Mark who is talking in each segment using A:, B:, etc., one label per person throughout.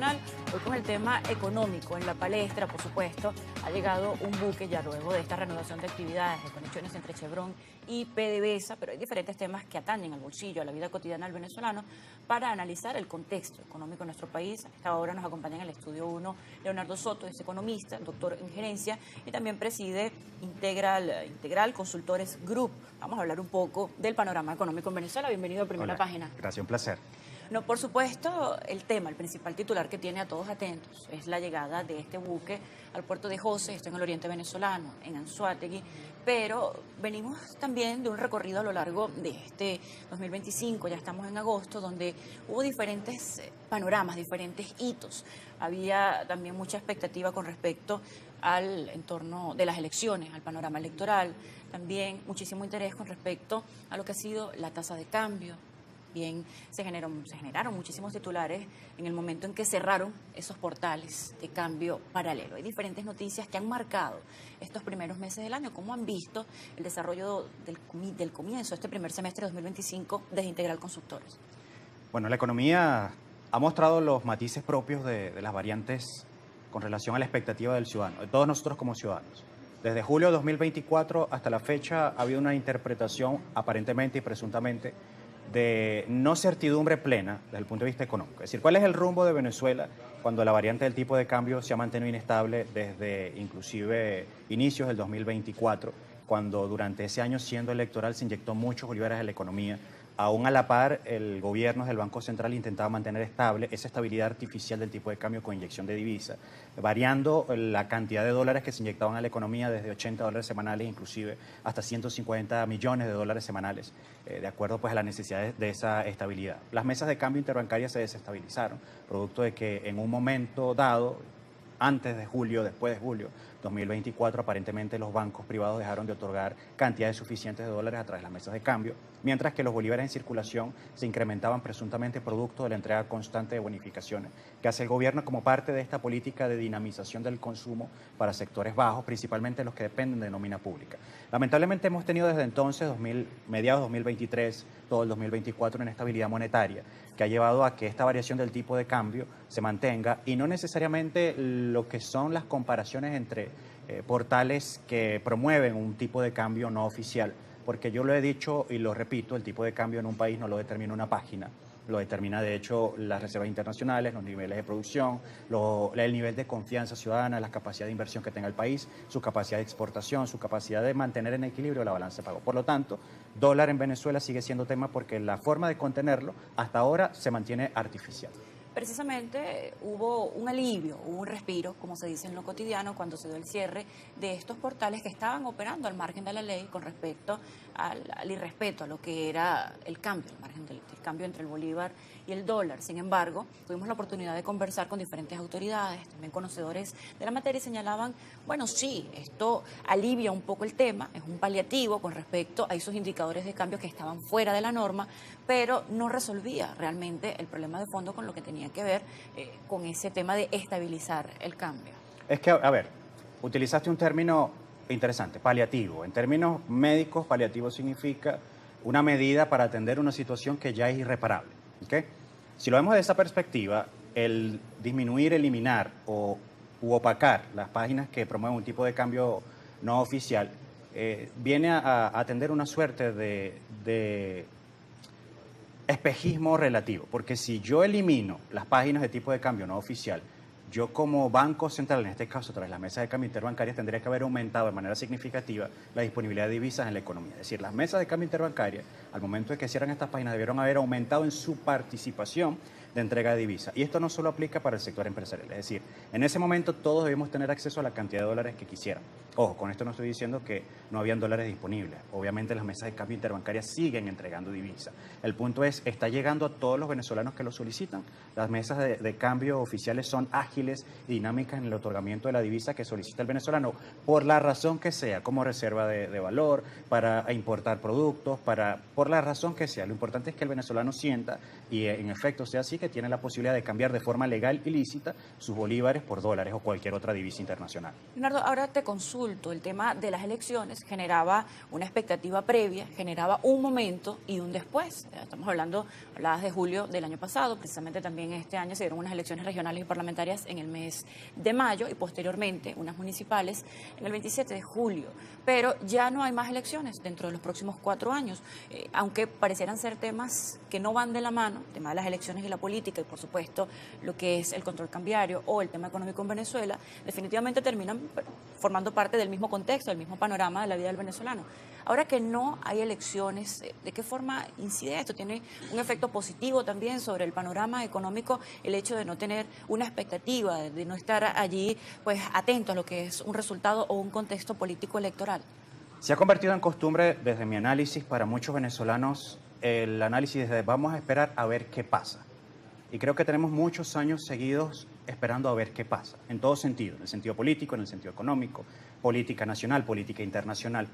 A: internacional. Hoy con el tema económico en la palestra, por supuesto, ha llegado un buque ya luego de esta reanudación de actividades, de conexiones entre Chevron y PDVSA, pero hay diferentes temas que atañen al bolsillo, a la vida cotidiana del venezolano, para analizar el contexto económico en nuestro país. A esta hora nos acompaña en el estudio 1 Leonardo Soto, es economista, doctor en gerencia y también preside Integral Consultores Group. Vamos a hablar un poco del panorama económico en Venezuela. Bienvenido a Primera
B: Hola,
A: Página.
B: gracias, un placer.
A: No, por supuesto, el principal titular que tiene a todos atentos es la llegada de este buque al puerto de José, esto en el oriente venezolano, en Anzoátegui, pero venimos también de un recorrido a lo largo de este 2025, ya estamos en agosto, donde hubo diferentes panoramas, diferentes hitos. Había también mucha expectativa con respecto al entorno de las elecciones, al panorama electoral, también muchísimo interés con respecto a lo que ha sido la tasa de cambio. Bien, se generaron muchísimos titulares en el momento en que cerraron esos portales de cambio paralelo. Hay diferentes noticias que han marcado estos primeros meses del año. ¿Cómo han visto el desarrollo del comienzo de este primer semestre de 2025 desde Integral Consultores?
B: Bueno, la economía ha mostrado los matices propios de las variantes con relación a la expectativa del ciudadano, de todos nosotros como ciudadanos. Desde julio de 2024 hasta la fecha ha habido una interpretación aparentemente y presuntamente de no certidumbre plena desde el punto de vista económico. Es decir, ¿cuál es el rumbo de Venezuela cuando la variante del tipo de cambio se ha mantenido inestable desde inclusive inicios del 2024, cuando durante ese año siendo electoral se inyectó muchos bolívares a la economía? Aún a la par, el gobierno del Banco Central intentaba mantener estable esa estabilidad artificial del tipo de cambio con inyección de divisa, variando la cantidad de dólares que se inyectaban a la economía desde $80 semanales, inclusive hasta 150 millones de dólares semanales, de acuerdo pues a las necesidades de esa estabilidad. Las mesas de cambio interbancarias se desestabilizaron, producto de que en un momento dado, antes de julio, después de julio 2024, aparentemente los bancos privados dejaron de otorgar cantidades suficientes de dólares a través de las mesas de cambio, mientras que los bolívares en circulación se incrementaban presuntamente producto de la entrega constante de bonificaciones que hace el gobierno como parte de esta política de dinamización del consumo para sectores bajos, principalmente los que dependen de nómina pública. Lamentablemente hemos tenido desde entonces, mediados de 2023, todo el 2024, una inestabilidad monetaria que ha llevado a que esta variación del tipo de cambio se mantenga y no necesariamente lo que son las comparaciones entre portales que promueven un tipo de cambio no oficial, porque yo lo he dicho y lo repito, el tipo de cambio en un país no lo determina una página, lo determina de hecho las reservas internacionales, los niveles de producción, el nivel de confianza ciudadana, la capacidad de inversión que tenga el país, su capacidad de exportación, su capacidad de mantener en equilibrio la balanza de pago. Por lo tanto, dólar en Venezuela sigue siendo tema porque la forma de contenerlo hasta ahora se mantiene artificial.
A: Precisamente hubo un alivio, hubo un respiro, como se dice en lo cotidiano, cuando se dio el cierre de estos portales que estaban operando al margen de la ley con respecto al irrespeto a lo que era el cambio, al margen del cambio entre el bolívar y el dólar. Sin embargo, tuvimos la oportunidad de conversar con diferentes autoridades, también conocedores de la materia, y señalaban, bueno, sí, esto alivia un poco el tema, es un paliativo con respecto a esos indicadores de cambio que estaban fuera de la norma, pero no resolvía realmente el problema de fondo con lo que tenía que ver con ese tema de estabilizar el cambio.
B: Es que, a ver, utilizaste un término interesante, paliativo. En términos médicos, paliativo significa una medida para atender una situación que ya es irreparable. ¿Okay? Si lo vemos de esa perspectiva, el disminuir, eliminar u opacar las páginas que promueven un tipo de cambio no oficial viene a atender una suerte de espejismo relativo, porque si yo elimino las páginas de tipo de cambio no oficial, yo como Banco Central, en este caso a través de las mesas de cambio interbancarias, tendría que haber aumentado de manera significativa la disponibilidad de divisas en la economía. Es decir, las mesas de cambio interbancarias, al momento de que cierran estas páginas, debieron haber aumentado en su participación de entrega de divisas. Y esto no solo aplica para el sector empresarial, es decir, en ese momento todos debimos tener acceso a la cantidad de dólares que quisieran. Ojo, con esto no estoy diciendo que no habían dólares disponibles. Obviamente las mesas de cambio interbancarias siguen entregando divisas. El punto es, está llegando a todos los venezolanos que lo solicitan. Las mesas de cambio oficiales son ágiles y dinámicas en el otorgamiento de la divisa que solicita el venezolano, por la razón que sea, como reserva de valor, para importar productos, por la razón que sea. Lo importante es que el venezolano sienta, y en efecto sea así, que tiene la posibilidad de cambiar de forma legal y lícita sus bolívares por dólares o cualquier otra divisa internacional.
A: Leonardo, ahora te consulto, el tema de las elecciones generaba una expectativa previa, generaba un momento y un después. Estamos hablabas de julio del año pasado, precisamente también este año se dieron unas elecciones regionales y parlamentarias en el mes de mayo y posteriormente unas municipales en el 27 de julio. Pero ya no hay más elecciones dentro de los próximos 4 años, aunque parecieran ser temas que no van de la mano, el tema de las elecciones y la política y por supuesto lo que es el control cambiario o el tema económico en Venezuela, definitivamente terminan formando parte del mismo contexto, del mismo panorama de la vida del venezolano. Ahora que no hay elecciones, ¿de qué forma incide esto? ¿Tiene un efecto positivo también sobre el panorama económico el hecho de no tener una expectativa, de no estar allí pues atento a lo que es un resultado o un contexto político electoral?
B: Se ha convertido en costumbre, desde mi análisis, para muchos venezolanos, el análisis de vamos a esperar a ver qué pasa. Y creo que tenemos muchos años seguidos esperando a ver qué pasa, en todo sentido, en el sentido político, en el sentido económico, política nacional, política internacional.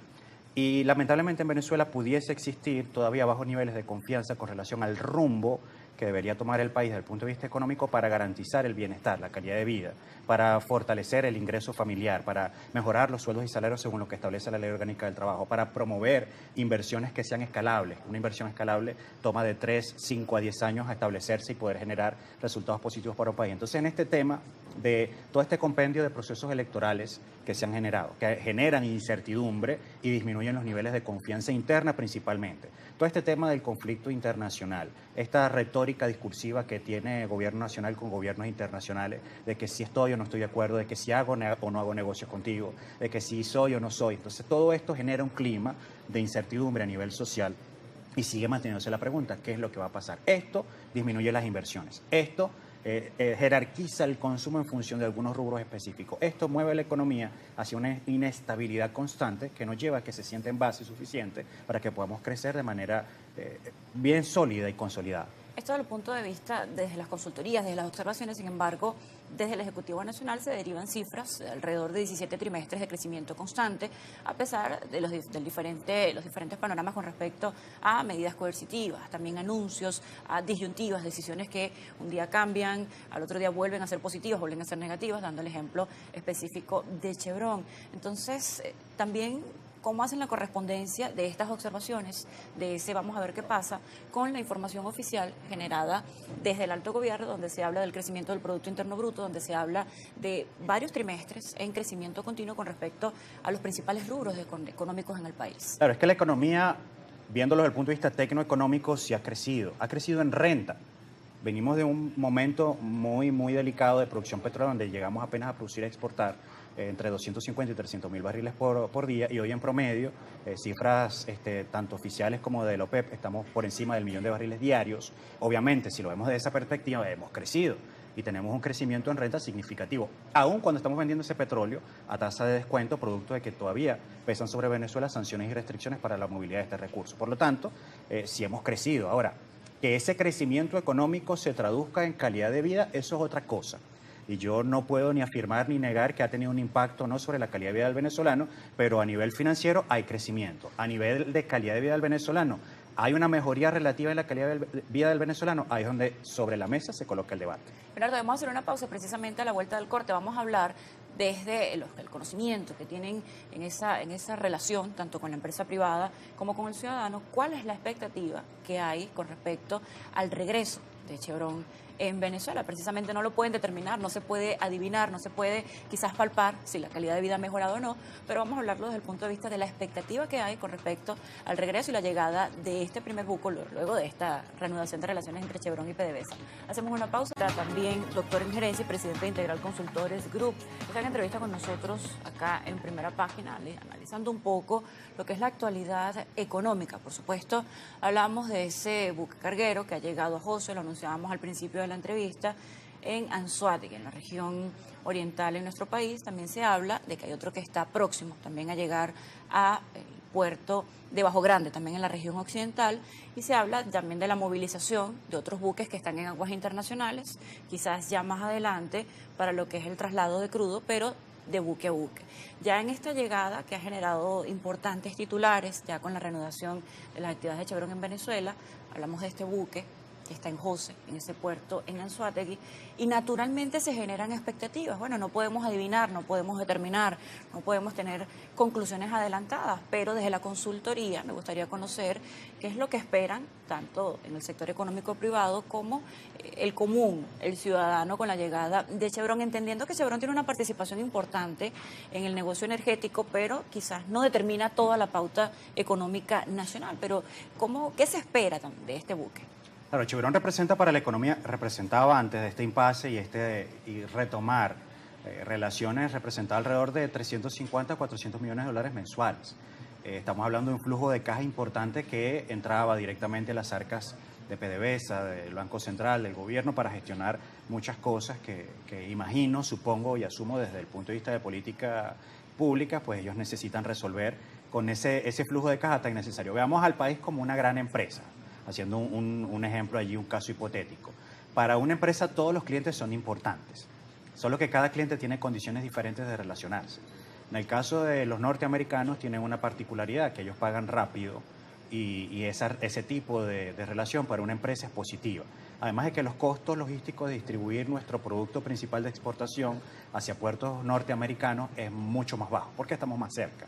B: Y lamentablemente en Venezuela pudiese existir todavía bajos niveles de confianza con relación al rumbo que debería tomar el país desde el punto de vista económico para garantizar el bienestar, la calidad de vida, para fortalecer el ingreso familiar, para mejorar los sueldos y salarios según lo que establece la Ley Orgánica del Trabajo, para promover inversiones que sean escalables. Una inversión escalable toma de 3, 5 a 10 años a establecerse y poder generar resultados positivos para un país. Entonces, en este tema de todo este compendio de procesos electorales que se han generado, que generan incertidumbre y disminuyen los niveles de confianza interna principalmente. Todo este tema del conflicto internacional, esta retórica discursiva que tiene el gobierno nacional con gobiernos internacionales, de que si estoy o no estoy de acuerdo, de que si hago o no hago negocios contigo, de que si soy o no soy. Entonces, todo esto genera un clima de incertidumbre a nivel social y sigue manteniéndose la pregunta, ¿qué es lo que va a pasar? Esto disminuye las inversiones. Esto jerarquiza el consumo en función de algunos rubros específicos. Esto mueve la economía hacia una inestabilidad constante que nos lleva a que se sienta en base suficiente para que podamos crecer de manera bien sólida y consolidada.
A: Esto desde el punto de vista, desde las consultorías, desde las observaciones, sin embargo, desde el Ejecutivo Nacional se derivan cifras de alrededor de 17 trimestres de crecimiento constante, a pesar de los diferentes panoramas con respecto a medidas coercitivas, también anuncios, a disyuntivas, decisiones que un día cambian, al otro día vuelven a ser positivas, vuelven a ser negativas, dando el ejemplo específico de Chevron. Entonces, también cómo hacen la correspondencia de estas observaciones, de ese vamos a ver qué pasa, con la información oficial generada desde el alto gobierno, donde se habla del crecimiento del Producto Interno Bruto, donde se habla de varios trimestres en crecimiento continuo con respecto a los principales rubros económicos en el país.
B: Claro, es que la economía, viéndolo desde el punto de vista tecnoeconómico, sí ha crecido en renta. Venimos de un momento muy, muy delicado de producción petrolera, donde llegamos apenas a producir y exportar entre 250 y 300 mil barriles por día, y hoy en promedio, cifras tanto oficiales como de la OPEP, estamos por encima del 1.000.000 de barriles diarios. Obviamente, si lo vemos desde esa perspectiva, hemos crecido y tenemos un crecimiento en renta significativo, aun cuando estamos vendiendo ese petróleo a tasa de descuento, producto de que todavía pesan sobre Venezuela sanciones y restricciones para la movilidad de este recurso. Por lo tanto, sí hemos crecido. Ahora, que ese crecimiento económico se traduzca en calidad de vida, eso es otra cosa. Y yo no puedo ni afirmar ni negar que ha tenido un impacto no sobre la calidad de vida del venezolano, pero a nivel financiero hay crecimiento. A nivel de calidad de vida del venezolano, ¿hay una mejoría relativa en la calidad de vida del venezolano? Ahí es donde sobre la mesa se coloca el debate.
A: Bernardo, vamos a hacer una pausa precisamente a la vuelta del corte. Vamos a hablar desde el conocimiento que tienen en esa relación, tanto con la empresa privada como con el ciudadano, cuál es la expectativa que hay con respecto al regreso de Chevron en Venezuela. Precisamente no lo pueden determinar, no se puede adivinar, no se puede quizás palpar si la calidad de vida ha mejorado o no, pero vamos a hablarlo desde el punto de vista de la expectativa que hay con respecto al regreso y la llegada de este primer buque luego de esta reanudación de relaciones entre Chevron y PDVSA. Hacemos una pausa. También doctor en gerencia y presidente de Integral Consultores Group. Está en entrevista con nosotros acá en Primera Página, analizando un poco lo que es la actualidad económica. Por supuesto, hablamos de ese buque carguero que ha llegado a José, lo anunciábamos al principio de la entrevista, en Anzoátegui, en la región oriental en nuestro país. También se habla de que hay otro que está próximo también a llegar a puerto de Bajo Grande, también en la región occidental, y se habla también de la movilización de otros buques que están en aguas internacionales, quizás ya más adelante para lo que es el traslado de crudo, pero de buque a buque. Ya en esta llegada, que ha generado importantes titulares, ya con la reanudación de las actividades de Chevron en Venezuela, hablamos de este buque que está en Jose, en ese puerto en Anzoátegui, y naturalmente se generan expectativas. Bueno, no podemos adivinar, no podemos determinar, no podemos tener conclusiones adelantadas, pero desde la consultoría me gustaría conocer qué es lo que esperan, tanto en el sector económico privado como el común, el ciudadano, con la llegada de Chevron, entendiendo que Chevron tiene una participación importante en el negocio energético, pero quizás no determina toda la pauta económica nacional. Pero ¿qué se espera de este buque?
B: Claro, Chevron representa para la economía, representaba antes de este impasse y retomar relaciones, representaba alrededor de 350 a 400 millones de dólares mensuales. Estamos hablando de un flujo de caja importante que entraba directamente a las arcas de PDVSA, del Banco Central, del gobierno, para gestionar muchas cosas que imagino, supongo y asumo desde el punto de vista de política pública, pues ellos necesitan resolver con ese flujo de caja tan necesario. Veamos al país como una gran empresa, haciendo un ejemplo allí, un caso hipotético. Para una empresa todos los clientes son importantes, solo que cada cliente tiene condiciones diferentes de relacionarse. En el caso de los norteamericanos tienen una particularidad, que ellos pagan rápido y ese tipo de relación para una empresa es positiva. Además de que los costos logísticos de distribuir nuestro producto principal de exportación hacia puertos norteamericanos es mucho más bajo, porque estamos más cerca.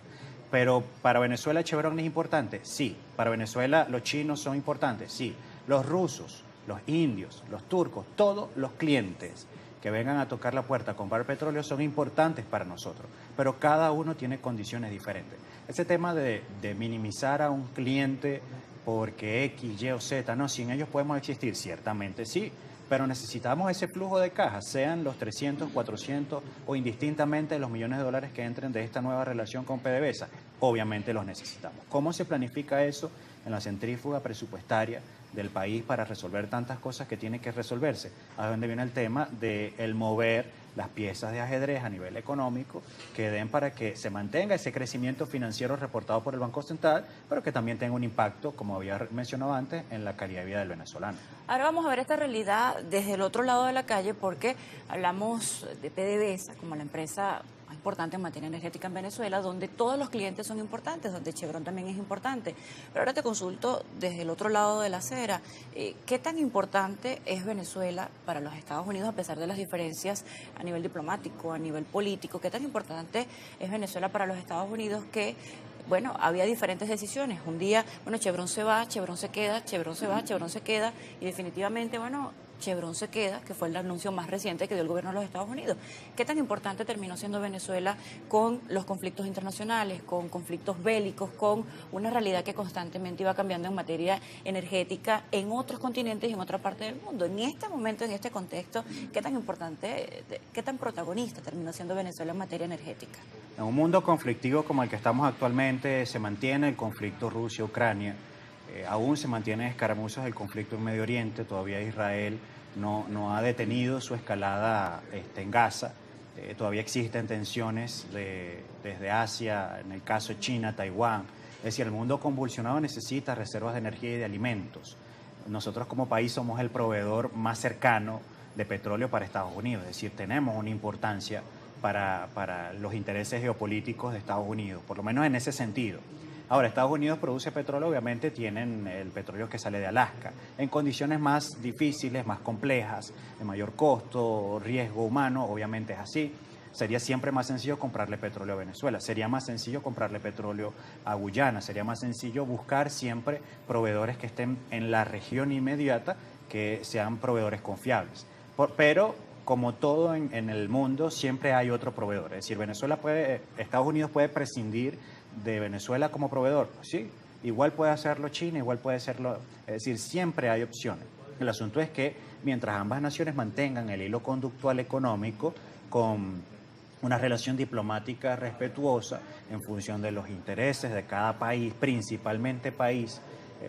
B: Pero para Venezuela Chevron es importante, sí. Para Venezuela los chinos son importantes, sí. Los rusos, los indios, los turcos, todos los clientes que vengan a tocar la puerta a comprar petróleo son importantes para nosotros, pero cada uno tiene condiciones diferentes. Ese tema de minimizar a un cliente porque X, Y o Z, no, sin ellos podemos existir, ciertamente sí, pero necesitamos ese flujo de caja, sean los 300, 400 o indistintamente los millones de dólares que entren de esta nueva relación con PDVSA. Obviamente los necesitamos. ¿Cómo se planifica eso en la centrífuga presupuestaria del país para resolver tantas cosas que tienen que resolverse? A donde viene el tema de el mover las piezas de ajedrez a nivel económico que den para que se mantenga ese crecimiento financiero reportado por el Banco Central, pero que también tenga un impacto, como había mencionado antes, en la calidad de vida del venezolano.
A: Ahora vamos a ver esta realidad desde el otro lado de la calle, porque hablamos de PDVSA como la empresa más importante en materia energética en Venezuela, donde todos los clientes son importantes, donde Chevron también es importante. Pero ahora te consulto desde el otro lado de la acera, ¿qué tan importante es Venezuela para los Estados Unidos, a pesar de las diferencias a nivel diplomático, a nivel político? ¿Qué tan importante es Venezuela para los Estados Unidos que, bueno, había diferentes decisiones? Un día, bueno, Chevron se va, Chevron se queda, Chevron se va, Chevron se queda, y definitivamente, bueno, Chevron se queda, que fue el anuncio más reciente que dio el gobierno de los Estados Unidos. ¿Qué tan importante terminó siendo Venezuela con los conflictos internacionales, con conflictos bélicos, con una realidad que constantemente iba cambiando en materia energética en otros continentes y en otra parte del mundo? En este momento, en este contexto, ¿qué tan importante, qué tan protagonista terminó siendo Venezuela en materia energética?
B: En un mundo conflictivo como el que estamos actualmente, se mantiene el conflicto Rusia-Ucrania. Aún se mantienen escaramuzas del conflicto en Medio Oriente, todavía Israel no ha detenido su escalada en Gaza, todavía existen tensiones desde Asia, en el caso de China, Taiwán. Es decir, el mundo convulsionado necesita reservas de energía y de alimentos. Nosotros como país somos el proveedor más cercano de petróleo para Estados Unidos, es decir, tenemos una importancia para los intereses geopolíticos de Estados Unidos, por lo menos en ese sentido. Ahora, Estados Unidos produce petróleo, obviamente tienen el petróleo que sale de Alaska, en condiciones más difíciles, más complejas, de mayor costo, riesgo humano, obviamente es así. Sería siempre más sencillo comprarle petróleo a Venezuela, sería más sencillo comprarle petróleo a Guyana, sería más sencillo buscar siempre proveedores que estén en la región inmediata, que sean proveedores confiables. Pero como todo en el mundo, siempre hay otro proveedor. Es decir, Estados Unidos puede prescindir de Venezuela como proveedor. Pues sí, igual puede hacerlo China, igual puede hacerlo. Es decir, siempre hay opciones. El asunto es que mientras ambas naciones mantengan el hilo conductual económico con una relación diplomática respetuosa en función de los intereses de cada país, principalmente país,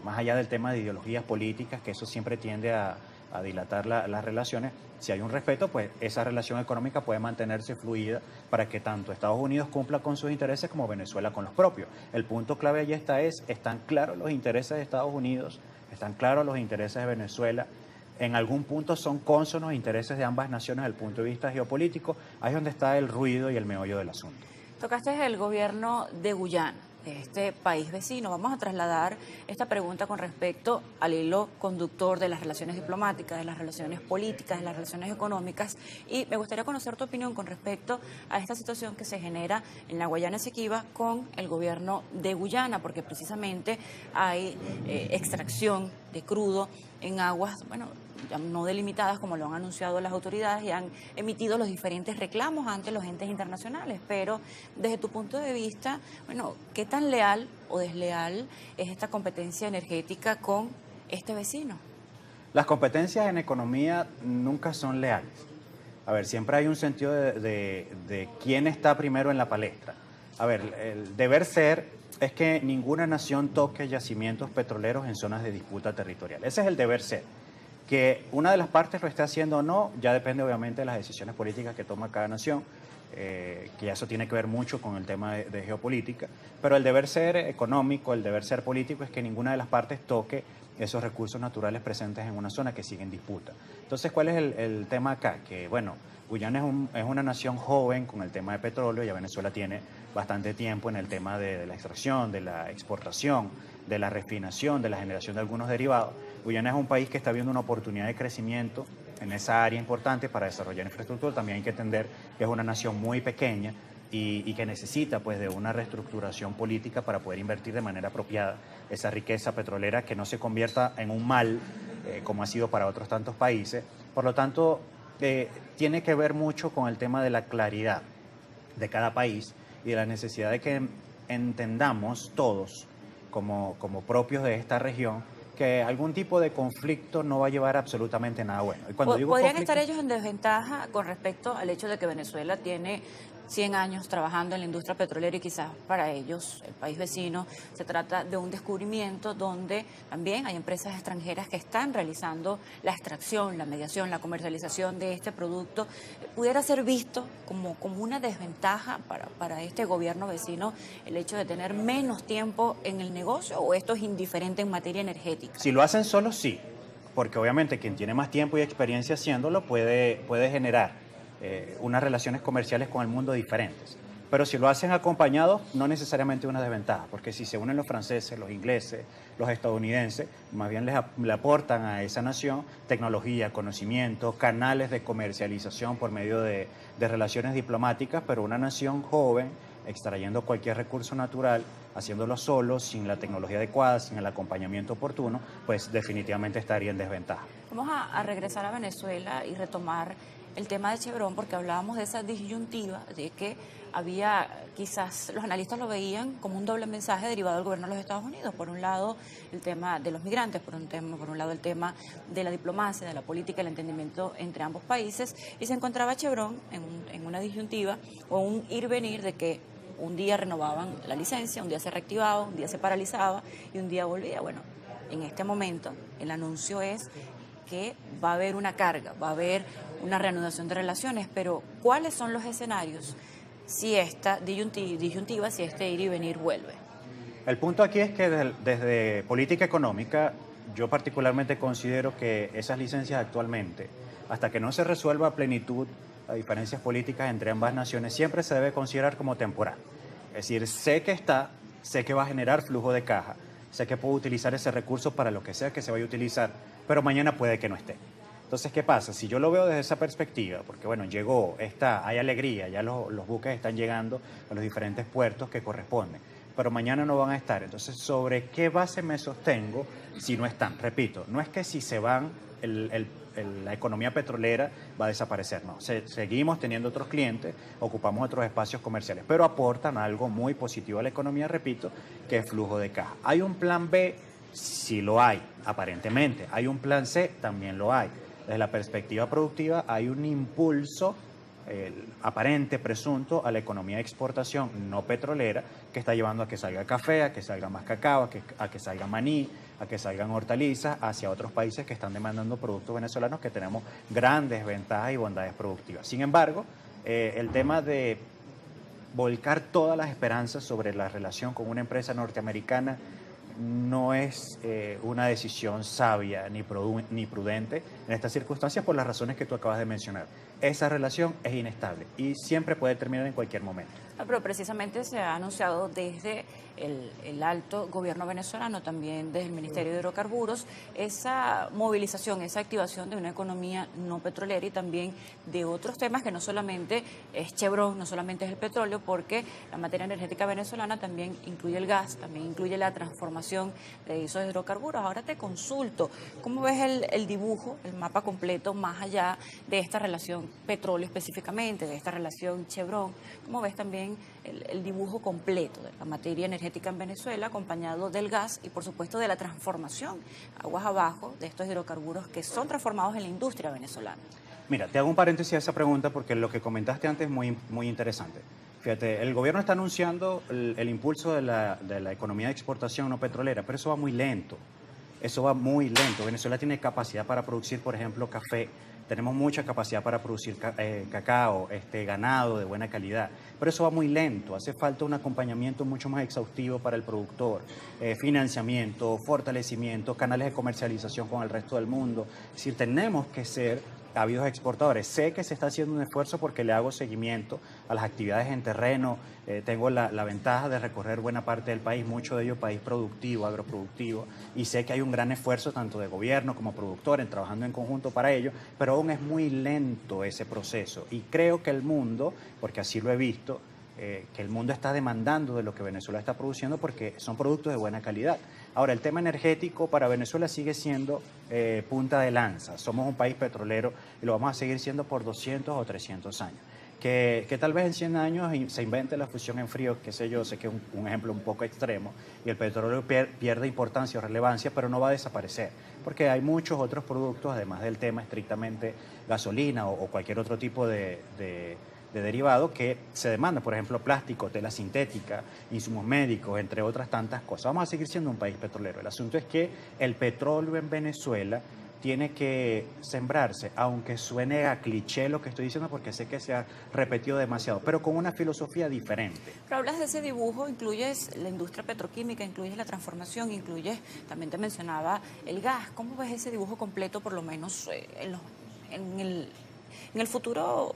B: más allá del tema de ideologías políticas, que eso siempre tiende a dilatar las relaciones. Si hay un respeto, pues esa relación económica puede mantenerse fluida para que tanto Estados Unidos cumpla con sus intereses como Venezuela con los propios. El punto clave allí están claros los intereses de Estados Unidos, están claros los intereses de Venezuela. En algún punto son cónsonos intereses de ambas naciones desde el punto de vista geopolítico. Ahí es donde está el ruido y el meollo del asunto.
A: Tocaste el gobierno de Guyana. de este país vecino. Vamos a trasladar esta pregunta con respecto al hilo conductor de las relaciones diplomáticas, de las relaciones políticas, de las relaciones económicas, y me gustaría conocer tu opinión con respecto a esta situación que se genera en la Guayana Esequiba con el gobierno de Guyana, porque precisamente hay extracción de crudo en aguas, bueno, ya no delimitadas como lo han anunciado las autoridades y han emitido los diferentes reclamos ante los entes internacionales. Pero desde tu punto de vista, bueno, ¿qué tan leal o desleal es esta competencia energética con este vecino?
B: Las competencias en economía nunca son leales. A ver, siempre hay un sentido de quién está primero en la palestra. A ver, el deber ser es que ninguna nación toque yacimientos petroleros en zonas de disputa territorial. Ese es el deber ser. Que una de las partes lo esté haciendo o no, ya depende obviamente de las decisiones políticas que toma cada nación, que ya eso tiene que ver mucho con el tema de geopolítica, pero el deber ser económico, el deber ser político es que ninguna de las partes toque esos recursos naturales presentes en una zona que sigue en disputa. Entonces, ¿cuál es el tema acá? Que, bueno, Guyana es una nación joven con el tema de petróleo, ya Venezuela tiene bastante tiempo en el tema de la extracción, de la exportación, de la refinación, de la generación de algunos derivados. Guyana es un país que está viendo una oportunidad de crecimiento en esa área importante para desarrollar infraestructura. También hay que entender que es una nación muy pequeña y que necesita pues de una reestructuración política para poder invertir de manera apropiada esa riqueza petrolera, que no se convierta en un mal como ha sido para otros tantos países. Por lo tanto, tiene que ver mucho con el tema de la claridad de cada país y de la necesidad de que entendamos todos como propios de esta región que algún tipo de conflicto no va a llevar absolutamente nada bueno. Y cuando digo
A: ¿Podrían
B: conflicto,
A: estar ellos en desventaja con respecto al hecho de que Venezuela tiene 100 años trabajando en la industria petrolera y quizás para ellos, el país vecino, se trata de un descubrimiento donde también hay empresas extranjeras que están realizando la extracción, la mediación, la comercialización de este producto? ¿Pudiera ser visto como una desventaja para este gobierno vecino el hecho de tener menos tiempo en el negocio, o esto es indiferente en materia energética?
B: si lo hacen solos, sí, porque obviamente quien tiene más tiempo y experiencia haciéndolo puede generar unas relaciones comerciales con el mundo diferentes. Pero si lo hacen acompañados, no necesariamente una desventaja, porque si se unen los franceses, los ingleses, los estadounidenses, más bien le aportan a esa nación tecnología, conocimiento, canales de comercialización por medio de relaciones diplomáticas, pero una nación joven, extrayendo cualquier recurso natural, haciéndolo solo, sin la tecnología adecuada, sin el acompañamiento oportuno, pues definitivamente estaría en desventaja.
A: Vamos a regresar a Venezuela y retomar el tema de Chevron, porque hablábamos de esa disyuntiva de que había, quizás los analistas lo veían como un doble mensaje derivado del gobierno de los Estados Unidos. Por un lado, el tema de los migrantes, por un lado el tema de la diplomacia, de la política, el entendimiento entre ambos países, y se encontraba Chevron en una disyuntiva o un ir-venir de que un día renovaban la licencia, un día se reactivaba, un día se paralizaba y un día volvía. Bueno, en este momento el anuncio es que va a haber una carga, va a haber una reanudación de relaciones, pero ¿cuáles son los escenarios si esta disyuntiva, si este ir y venir vuelve?
B: El punto aquí es que desde política económica, yo particularmente considero que esas licencias actualmente, hasta que no se resuelva a plenitud las diferencias políticas entre ambas naciones, siempre se debe considerar como temporal. Es decir, sé que va a generar flujo de caja, sé que puedo utilizar ese recurso para lo que sea que se vaya a utilizar, pero mañana puede que no esté. Entonces, ¿qué pasa? Si yo lo veo desde esa perspectiva, porque bueno, hay alegría, ya los buques están llegando a los diferentes puertos que corresponden, pero mañana no van a estar. Entonces, ¿sobre qué base me sostengo si no están? Repito, no es que si se van la economía petrolera va a desaparecer, no. Seguimos teniendo otros clientes, ocupamos otros espacios comerciales, pero aportan algo muy positivo a la economía, repito, que es flujo de caja. ¿Hay un plan B? Sí lo hay, aparentemente. ¿Hay un plan C? También lo hay. Desde la perspectiva productiva hay un impulso aparente, presunto, a la economía de exportación no petrolera, que está llevando a que salga café, a que salga más cacao, a que salga maní, a que salgan hortalizas hacia otros países que están demandando productos venezolanos, que tenemos grandes ventajas y bondades productivas. Sin embargo, el tema de volcar todas las esperanzas sobre la relación con una empresa norteamericana no es una decisión sabia ni prudente en estas circunstancias, por las razones que tú acabas de mencionar. Esa relación es inestable y siempre puede terminar en cualquier momento.
A: Pero precisamente se ha anunciado desde el alto gobierno venezolano, también desde el Ministerio de Hidrocarburos, esa movilización, esa activación de una economía no petrolera y también de otros temas que no solamente es Chevron, no solamente es el petróleo, porque la materia energética venezolana también incluye el gas, también incluye la transformación de esos hidrocarburos. Ahora te consulto, ¿cómo ves el dibujo, el mapa completo, más allá de esta relación petróleo específicamente, de esta relación Chevron? ¿Cómo ves también el dibujo completo de la materia energética en Venezuela, acompañado del gas y, por supuesto, de la transformación aguas abajo de estos hidrocarburos que son transformados en la industria venezolana?
B: Mira, te hago un paréntesis a esa pregunta porque lo que comentaste antes es muy interesante. Fíjate, el gobierno está anunciando el impulso de la economía de exportación no petrolera, pero eso va muy lento. Eso va muy lento. Venezuela tiene capacidad para producir, por ejemplo, café. Tenemos mucha capacidad para producir cacao, ganado de buena calidad, pero eso va muy lento. Hace falta un acompañamiento mucho más exhaustivo para el productor, financiamiento, fortalecimiento, canales de comercialización con el resto del mundo. Es decir, tenemos que ser habidos exportadores. Sé que se está haciendo un esfuerzo porque le hago seguimiento a las actividades en terreno. Tengo la ventaja de recorrer buena parte del país, mucho de ello país productivo, agroproductivo, y sé que hay un gran esfuerzo tanto de gobierno como productores trabajando en conjunto para ello, pero aún es muy lento ese proceso. Y creo que el mundo, porque así lo he visto, que el mundo está demandando de lo que Venezuela está produciendo porque son productos de buena calidad. Ahora, el tema energético para Venezuela sigue siendo punta de lanza. Somos un país petrolero y lo vamos a seguir siendo por 200 o 300 años. Que tal vez en 100 años se invente la fusión en frío, qué sé yo, sé que es un ejemplo un poco extremo, y el petróleo pierde importancia o relevancia, pero no va a desaparecer, porque hay muchos otros productos, además del tema estrictamente gasolina o cualquier otro tipo de derivado que se demanda, por ejemplo, plástico, tela sintética, insumos médicos, entre otras tantas cosas. Vamos a seguir siendo un país petrolero. El asunto es que el petróleo en Venezuela tiene que sembrarse, aunque suene a cliché lo que estoy diciendo, porque sé que se ha repetido demasiado, pero con una filosofía diferente.
A: Pero hablas de ese dibujo, incluyes la industria petroquímica, incluyes la transformación, incluyes, también te mencionaba, el gas. ¿Cómo ves ese dibujo completo, por lo menos en el futuro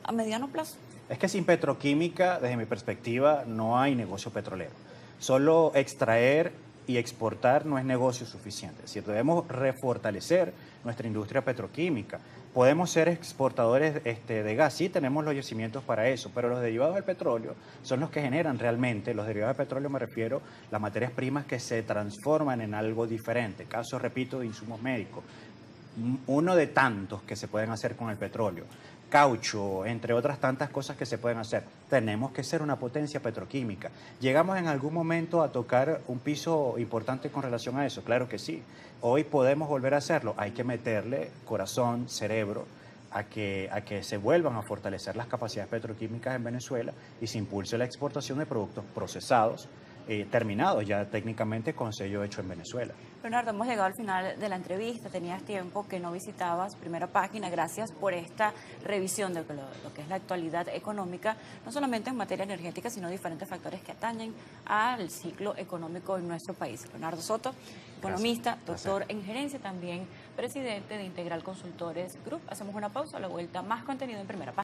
A: a mediano plazo?
B: Es que sin petroquímica, desde mi perspectiva, no hay negocio petrolero. Solo extraer y exportar no es negocio suficiente. Es decir, debemos refortalecer nuestra industria petroquímica. Podemos ser exportadores de gas, sí tenemos los yacimientos para eso, pero los derivados del petróleo son los que generan realmente, los derivados del petróleo me refiero a las materias primas que se transforman en algo diferente. Caso, repito, de insumos médicos. Uno de tantos que se pueden hacer con el petróleo. Caucho, entre otras tantas cosas que se pueden hacer. Tenemos que ser una potencia petroquímica. ¿Llegamos en algún momento a tocar un piso importante con relación a eso? Claro que sí. Hoy podemos volver a hacerlo. Hay que meterle corazón, cerebro, a que se vuelvan a fortalecer las capacidades petroquímicas en Venezuela y se impulse la exportación de productos procesados, terminados ya técnicamente con sello hecho en Venezuela.
A: Leonardo, hemos llegado al final de la entrevista. Tenías tiempo que no visitabas Primera Página. Gracias por esta revisión de lo que es la actualidad económica, no solamente en materia energética, sino diferentes factores que atañen al ciclo económico en nuestro país. Leonardo Soto, economista, doctor en gerencia, también presidente de Integral Consultores Group. Hacemos una pausa, a la vuelta más contenido en Primera Página.